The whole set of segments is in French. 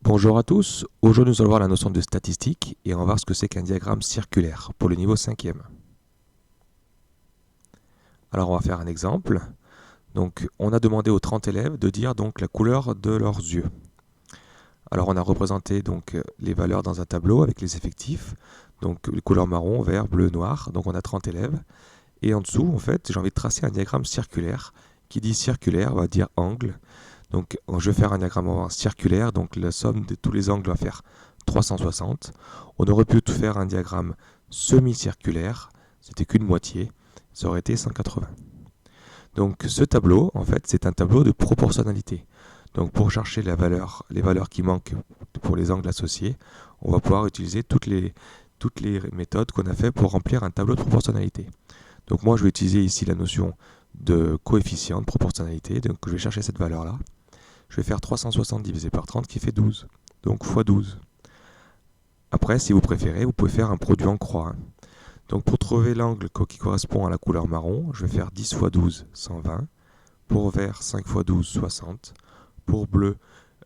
Bonjour à tous, aujourd'hui nous allons voir la notion de statistique et on va voir ce que c'est qu'un diagramme circulaire pour le niveau 5e. Alors on va faire un exemple. Donc on a demandé aux 30 élèves de dire donc la couleur de leurs yeux. Alors on a représenté donc les valeurs dans un tableau avec les effectifs, donc les couleurs marron, vert, bleu, noir, donc on a 30 élèves. Et en dessous en fait j'ai envie de tracer un diagramme circulaire. Qui dit circulaire va dire angle. Donc je vais faire un diagramme circulaire, donc la somme de tous les angles va faire 360. On aurait pu faire un diagramme semi-circulaire, c'était qu'une moitié, ça aurait été 180. Donc ce tableau, en fait, c'est un tableau de proportionnalité. Donc pour chercher les valeurs qui manquent pour les angles associés, on va pouvoir utiliser toutes les méthodes qu'on a fait pour remplir un tableau de proportionnalité. Donc moi je vais utiliser ici la notion de coefficient de proportionnalité, donc je vais chercher cette valeur-là. Je vais faire 360 divisé par 30 qui fait 12, donc x 12. Après, si vous préférez, vous pouvez faire un produit en croix. Donc pour trouver l'angle qui correspond à la couleur marron, je vais faire 10 x 12, 120. Pour vert, 5 x 12, 60. Pour bleu,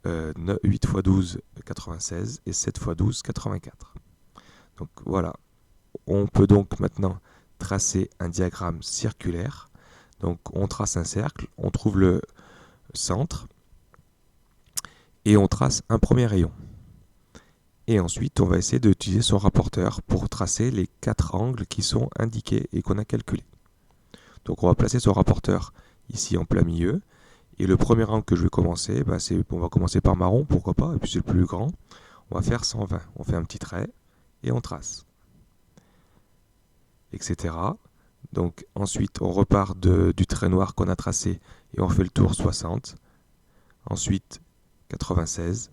8 x 12, 96. Et 7 x 12, 84. Donc voilà. On peut donc maintenant tracer un diagramme circulaire. Donc on trace un cercle, on trouve le centre et on trace un premier rayon. Et ensuite, on va essayer d'utiliser son rapporteur pour tracer les 4 angles qui sont indiqués et qu'on a calculés. Donc on va placer son rapporteur ici en plein milieu. Et le premier angle que je vais commencer, on va commencer par marron, pourquoi pas, et puis c'est le plus grand. On va faire 120. On fait un petit trait et on trace. Etc. Donc ensuite, on repart du trait noir qu'on a tracé et on fait le tour 60. Ensuite, 96.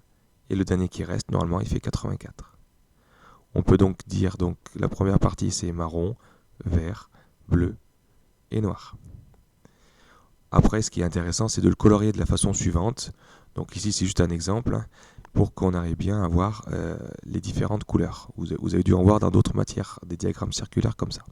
Et le dernier qui reste, normalement, il fait 84. On peut donc dire, la première partie, c'est marron, vert, bleu et noir. Après, ce qui est intéressant, c'est de le colorier de la façon suivante. Donc ici, c'est juste un exemple pour qu'on arrive bien à voir les différentes couleurs. Vous avez dû en voir dans d'autres matières, des diagrammes circulaires comme ça.